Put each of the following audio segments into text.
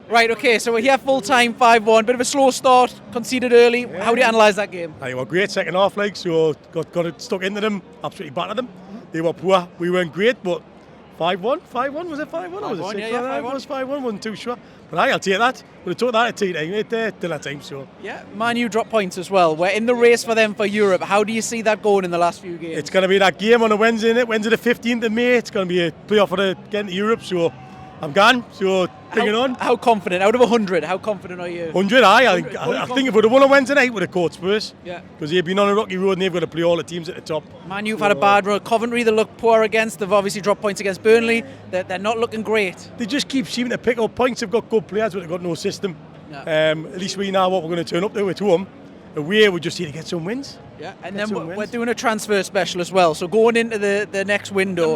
Right, okay, so we're here full time, 5-1. Bit of a slow start, conceded early. Yeah. How do you analyse that game? They were great second half, like, so got it stuck into them, absolutely battered them. They were poor, we weren't great, but 5-1, was it 5-1 or was it 5-1, 6-1? yeah, 5-1. It was 5-1, wasn't too sure. But I'll take that. Would have took that at tea time, till that time, so. Yeah, Man U dropped points as well. We're in the race for them for Europe. How do you see that going in the last few games? It's going to be that game on a Wednesday, innit? Wednesday the 15th of May. It's going to be a playoff for the getting to Europe, so I'm gone, so bring it on. How confident? Out of 100, how confident are you? 100, I think if we'd have won on Wednesday night, we'd have caught Spurs. Yeah. Because they've been on a rocky road and they've got to play all the teams at the top. Man U've had a bad run. Coventry, they look poor against. They've obviously dropped points against Burnley. They're not looking great. They just keep seeming to pick up points. They've got good players, but they've got no system. Yeah. At least we know what we're going to turn up to at home. Away, we just need to get some wins. Yeah, and then we're doing a transfer special as well. So going into the next window,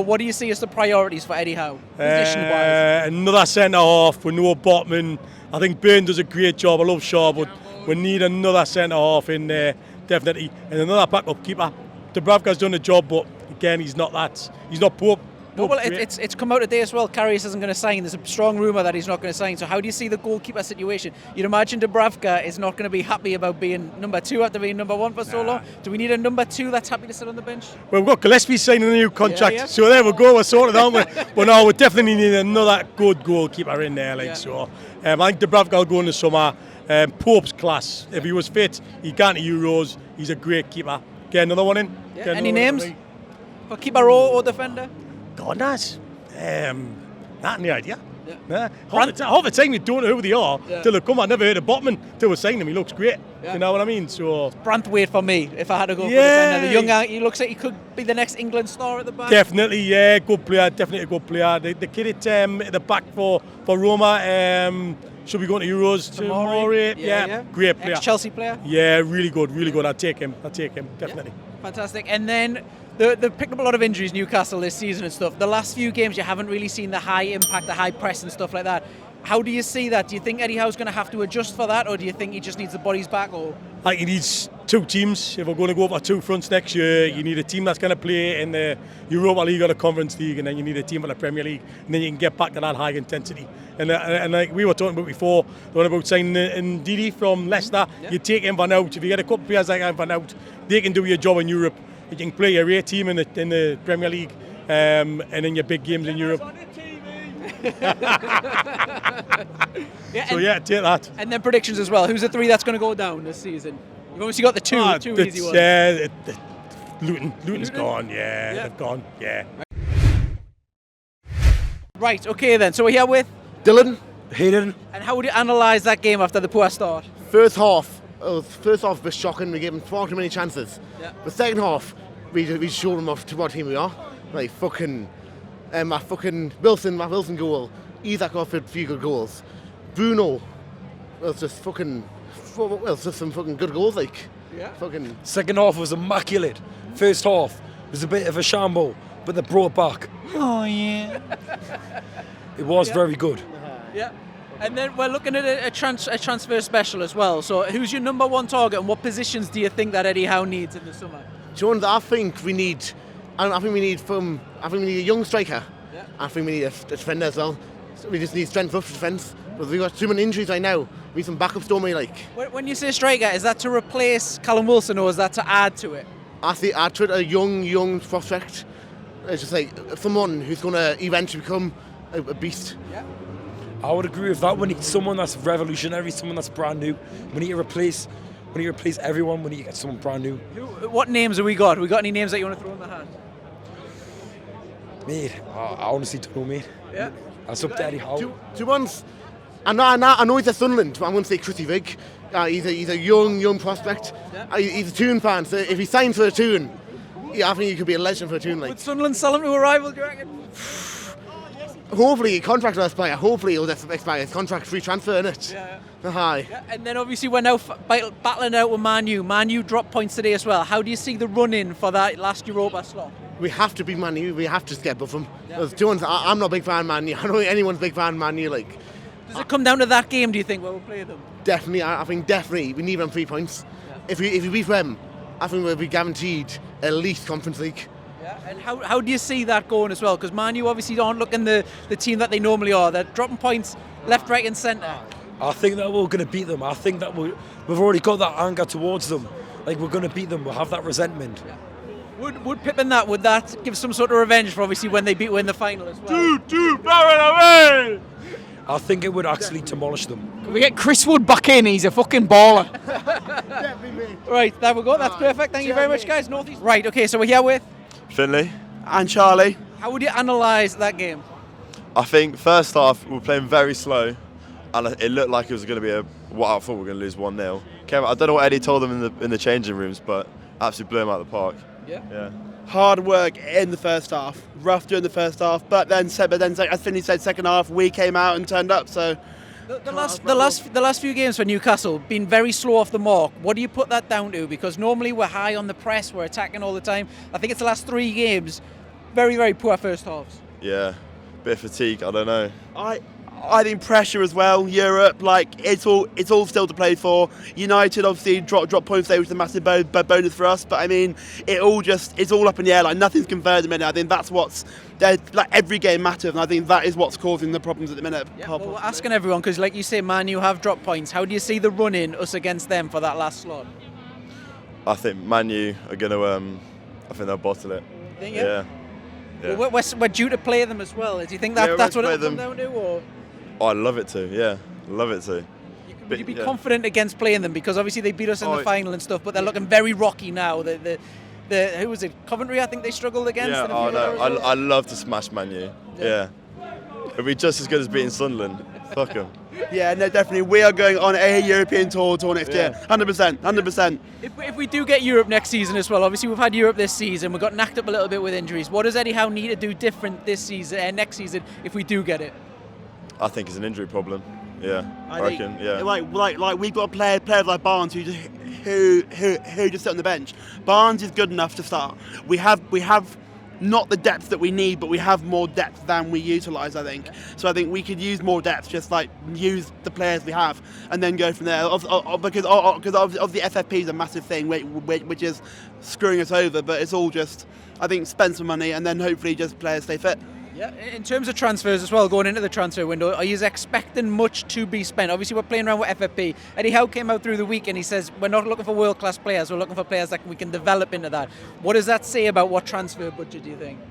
what do you see as the priorities for Eddie Howe, position-wise? Another centre half with no Botman. I think Byrne does a great job. I love Shaw, but we need another centre half in there, definitely, and another backup keeper. Dubravka's done the job, but again, he's not Pope. No, well, it's come out today as well. Karius isn't going to sign. There's a strong rumour that he's not going to sign. So how do you see the goalkeeper situation? You'd imagine Dubravka is not going to be happy about being number 2 after being number 1 for so long. Do we need a number 2 that's happy to sit on the bench? Well, we've got Gillespie signing a new contract, Yeah. so there we go. We're sorted out. But no, we definitely need another good goalkeeper in there. So I think Dubravka will go in the summer. Pope's class. If he was fit, he'd gone to Euros. He's a great keeper. Get another one in. Yeah. Any names for keeper or defender? God knows. Not any idea. Yeah. Half the time you don't know who they are till they come. I never heard of Botman till we sign him. He looks great. Yeah. You know what I mean? So Branthwaite for me, if I had to go for defender. The young guy, he looks like he could be the next England star at the back. Definitely, yeah, good player. Definitely a good player. The kid at the back for Roma should be going to Euros tomorrow. Yeah, great player. Ex-Chelsea player. Yeah, really good. I'd take him. Definitely. Yeah. Fantastic. And then they've picked up a lot of injuries, Newcastle, this season and stuff. The last few games, you haven't really seen the high impact, the high press and stuff like that. How do you see that? Do you think Eddie Howe's going to have to adjust for that, or do you think he just needs the bodies back? Or I think he needs 2 teams. If we're going to go for 2 fronts next year, you need a team that's going to play in the Europa League or the Conference League, and then you need a team in the Premier League, and then you can get back to that high intensity. And like we were talking about before, the one about signing Ndidi from Leicester, you take him for out. If you get a couple of players like him for out, they can do your job in Europe. You can play your A team in the Premier League, and then your big games in Europe. Take that. And then predictions as well. Who's the 3 that's going to go down this season? You've obviously got the two easy ones. Yeah, Luton's gone. Yeah, they've gone. Yeah. Right. Okay then. So we're here with Dylan, Hayden. And how would you analyse that game after the poor start? First half was shocking. We gave them far too many chances. Yeah. The second half, we showed them off to what team we are. Like my Wilson goal. Isaac got a few good goals. Bruno was just some fucking good goals. Second half was immaculate. First half was a bit of a shamble, but they brought it back. Oh yeah. It was very good. Yeah. And then we're looking at a transfer special as well. So who's your number 1 target, and what positions do you think that Eddie Howe needs in the summer? Jones, I think we need a young striker. Yeah. I think we need a defender as well. So we just need strength up defence. Because we've got too many injuries right now. We need some backup stormy like. When you say striker, is that to replace Callum Wilson, or is that to add to it? I say add to it a young prospect. It's just like someone who's going to eventually become a beast. Yeah. I would agree with that. We need someone that's revolutionary, someone that's brand new. We need to replace everyone. We need to get someone brand new. What names have we got? Have we got any names that you want to throw in the hat? Mate, I honestly don't know, mate. Yeah. That's up to Eddie Howe. Two ones. I know he's a Sunderland, but I'm going to say Chrissy Vig. He's a young prospect. Yeah. He's a Toon fan, so if he signs for a Toon, I think he could be a legend for a Toon. Would Sunderland sell him to a rival, do you reckon? Hopefully he contract will expire. Hopefully he'll expire his contract, free transfer, innit? Yeah. Yeah. And then obviously we're now battling out with Man U. Man U dropped points today as well. How do you see the run-in for that last Europa slot? We have to beat Man U. We have to get above them. I'm not a big fan of Man U. I don't think anyone's a big fan of Man U. Does it come down to that game, do you think, where we'll play them? Definitely. I think definitely we need them 3 points. Yeah. If we beat them, I think we'll be guaranteed at least Conference League. Yeah. And how do you see that going as well? Because Man U obviously aren't looking the team that they normally are. They're dropping points left, right and centre. I think that we're going to beat them. I think that we've already got that anger towards them. Like, we're going to beat them. We'll have that resentment. Yeah. Would Pip and would that give some sort of revenge for obviously when they win the final as well? I think it would actually demolish them. Can we get Chris Wood back in? He's a fucking baller. Right, there we go. That's perfect. Thank you very much, guys. Northeast. Right, okay, so we're here with Finley. And Charlie. How would you analyse that game? I think first half we were playing very slow, and it looked like it was going to be I thought we were going to lose 1-0. I don't know what Eddie told them in the changing rooms, but absolutely blew them out of the park. Yeah. Hard work in the first half, rough during the first half, but then as Finley said, second half we came out and turned up. So The last few games for Newcastle been very slow off the mark. What do you put that down to? Because normally we're high on the press, we're attacking all the time. I think it's the last 3 games, very, very poor first halves. Yeah, bit of fatigue. I don't know. I think pressure as well. Europe, like it's all still to play for. United obviously drop points there, which is a massive bonus for us. But I mean, it's all up in the air. Like nothing's confirmed at the minute. I think that's like every game matters, and I think that is what's causing the problems at the minute. Yeah, well, we're asking everyone because, like you say, Man U have dropped points. How do you see the run-in us against them for that last slot? I think Man U are going to. I think they'll bottle it. Think yeah. Well, we're due to play them as well. Do you think that's what it'll come down to, or? Oh, I'd love it to. Yeah, love it to. Would you be confident against playing them? Because obviously they beat us in the final and stuff, but they're looking very rocky now. Who was it? Coventry, I think they struggled against. Yeah, I love to smash Man U. Yeah. It'd be just as good as beating Sunderland. Fuck them. Yeah, no, definitely. We are going on a European tour next year. 100%. If we do get Europe next season as well, obviously we've had Europe this season. We got knocked up a little bit with injuries. What does Eddie Howe need to do different this season, next season, if we do get it? I think it's an injury problem. Yeah, I reckon. Yeah. Like we've got players like Barnes who just sit on the bench. Barnes is good enough to start. We have not the depth that we need, but we have more depth than we utilise, I think. So I think we could use more depth, just like use the players we have, and then go from there. Because the FFP is a massive thing, which is screwing us over. But it's all just, I think, spend some money and then hopefully just players stay fit. Yeah, in terms of transfers as well, going into the transfer window, are you expecting much to be spent? Obviously, we're playing around with FFP. Eddie Howe came out through the week and he says we're not looking for world-class players, we're looking for players that we can develop into that. What does that say about what transfer budget do you think?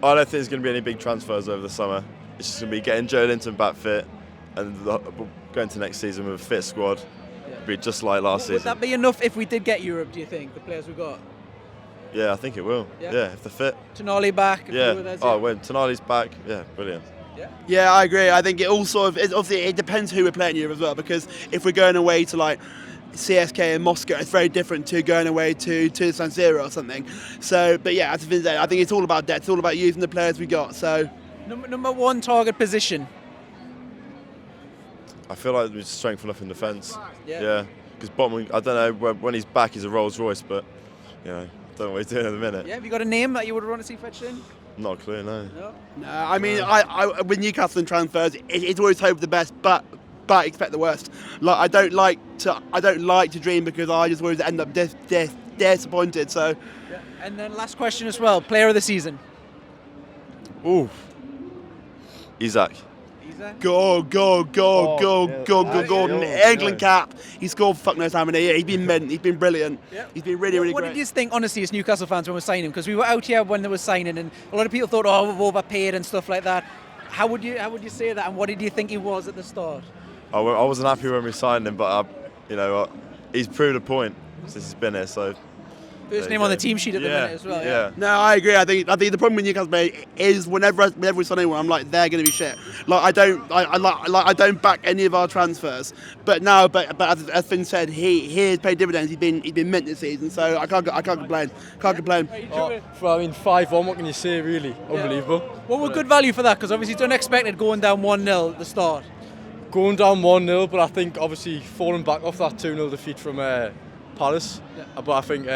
I don't think there's going to be any big transfers over the summer. It's just going to be getting Joe Linton back fit and going to next season with a fit squad. It'll be just like last season. Would that be enough if we did get Europe, do you think, the players we got? Yeah, I think it will. Yeah, if they're fit. Tonali back. Yeah. When Tonali's back, yeah, brilliant. Yeah, I agree. I think it all sort of, obviously it depends who we're playing here as well, because if we're going away to like CSK and Moscow, it's very different to going away to San Siro or something. So, but yeah, as I think it's all about depth. It's all about using the players we got. So, number 1 target position. I feel like we're strength enough in defence. Yeah. Because Botman, I don't know when he's back, he's a Rolls Royce, but you know. Don't know what he's doing at the minute. Yeah, have you got a name that you would want to see fetched in? Not a clue, no. No, I mean, I with Newcastle and transfers, it's always hope for the best, but expect the worst. Like I don't like to dream, because I just always end up disappointed. So. Yeah. And then last question as well, player of the season. Ooh. Isaac. Go, Gordon. England cap. He scored fuck knows how many. He's been mint. He's been brilliant. Yep. He's been really great. What did you think, honestly, as Newcastle fans when we were signing him? Because we were out here when they were signing, and a lot of people thought, we've overpaid and stuff like that. How would you say that, and what did you think he was at the start? I wasn't happy when we signed him, but he's proved a point since he's been here. So. First name on the team sheet at the minute as well. Yeah. No, I agree. I think the problem with Newcastle is whenever we sign anyone, I'm like, they're going to be shit. Like I don't back any of our transfers. But as Finn said, he has paid dividends. He's been mint this season, so I can't complain. Can't complain. 5-1. What can you say? Really unbelievable. What were good value for that? Because obviously it's unexpected going down 1-0 at the start. Going down 1-0, but I think obviously falling back off that 2-0 defeat from Palace. Yeah. But I think.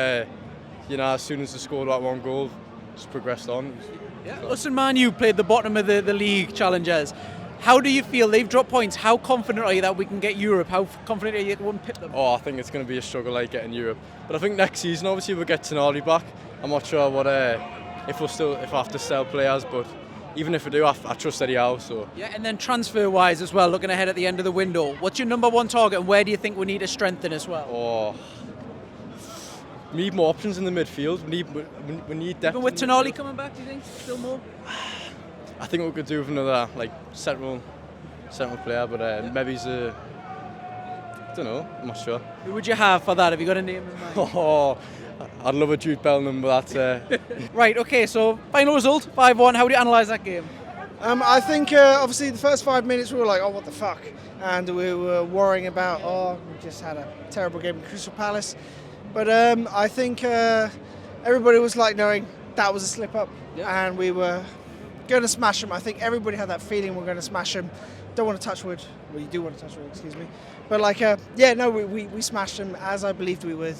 As soon as they scored that 1 goal, just progressed on. Yeah. Us and Man U played the bottom of the league challengers. How do you feel? They've dropped points. How confident are you that we can get Europe? How confident are you that we won't pip them? I think it's going to be a struggle getting Europe. But I think next season, obviously, we'll get Tonali back. I'm not sure what if I have to sell players, but even if I do, I trust Eddie Howe. So Yeah, and then transfer-wise as well, looking ahead at the end of the window, what's your number one target and where do you think we need to strengthen as well? we need more options in the midfield. We need depth. Even with Tonali coming back, do you think? Still more? I think we could do with another central player, but maybe he's I don't know. I'm not sure. Who would you have for that? Have you got a name in mind? I'd love a Jude Bellingham, but that's. Right, okay, so final result, 5-1. How do you analyse that game? I think obviously the first 5 minutes we were like, oh, what the fuck? And we were worrying about, we just had a terrible game with Crystal Palace. But I think everybody was like knowing that was a slip up and we were going to smash them. I think everybody had that feeling we're going to smash them. Don't want to touch wood. Well, you do want to touch wood, excuse me. But we smashed them as I believed we would.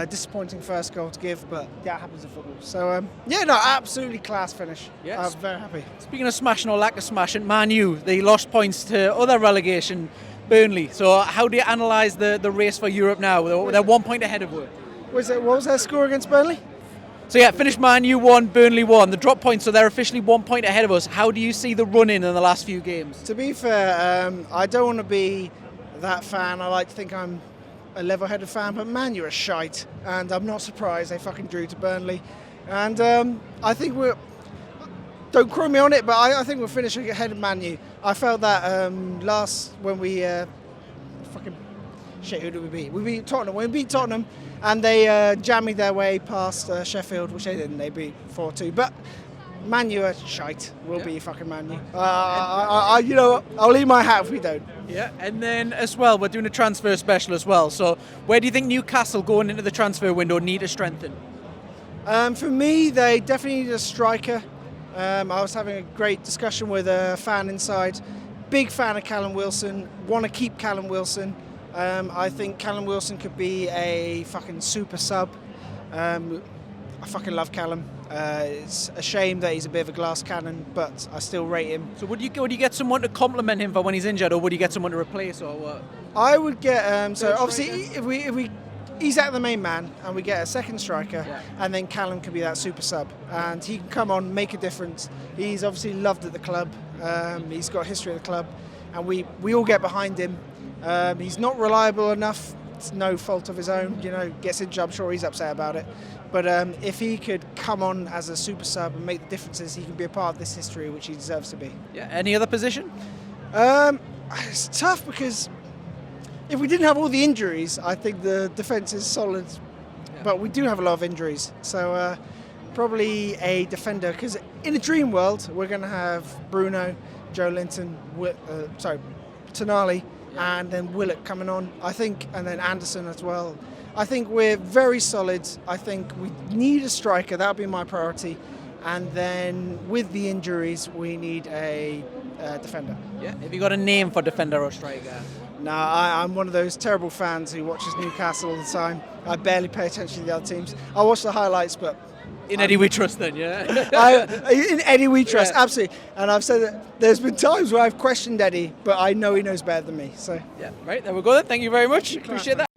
Disappointing first goal to give, but that happens in football. So, absolutely class finish. Yes. I'm very happy. Speaking of smashing or lack of smashing, Man U, they lost points to other relegation, Burnley. So how do you analyse the race for Europe now? They're 1 point ahead of us. What was their score against Burnley? So finished Man U 1, Burnley 1. The drop points, so they're officially 1 point ahead of us. How do you see the run in the last few games? To be fair, I don't want to be that fan. I like to think I'm a level-headed fan, but Man U are shite, and I'm not surprised they fucking drew to Burnley. And I think don't quote me on it, but I think we're finishing ahead of Man U. I felt that when we who did we beat? We beat Tottenham. We beat Tottenham, and they jammied their way past Sheffield, which they didn't. They beat 4-2. But Man U are shite. We'll be fucking Man U. I'll leave my hat if we don't. Yeah, and then as well, we're doing a transfer special as well. So where do you think Newcastle going into the transfer window need to strengthen? For me, they definitely need a striker. I was having a great discussion with a fan inside. Big fan of Callum Wilson. Want to keep Callum Wilson. I think Callum Wilson could be a fucking super sub. I fucking love Callum. It's a shame that he's a bit of a glass cannon, but I still rate him. So would you get someone to complement him for when he's injured, or would you get someone to replace, or what? I would get so obviously if we he's out the main man and we get a second striker, and then Callum can be that super sub and he can come on, make a difference. He's obviously loved at the club. He's got a history at the club, and we all get behind him. He's not reliable enough. It's no fault of his own. Gets injured. I'm sure he's upset about it. But if he could come on as a super sub and make the differences, he can be a part of this history, which he deserves to be. Yeah. Any other position? It's tough because if we didn't have all the injuries, I think the defence is solid. Yeah. But we do have a lot of injuries. So probably a defender. Because in a dream world, we're going to have Bruno, Joe Linton, Tonali, and then Willett coming on, I think, and then Anderson as well. I think we're very solid. I think we need a striker. That would be my priority. And then with the injuries, we need a defender. Yeah. Have you got a name for defender or striker? No, I'm one of those terrible fans who watches Newcastle all the time. I barely pay attention to the other teams. I watch the highlights, but... In Eddie we trust then, yeah? In Eddie we trust, absolutely. And I've said that there's been times where I've questioned Eddie, but I know he knows better than me. So yeah, right, there we go then. Thank you very much. Appreciate that.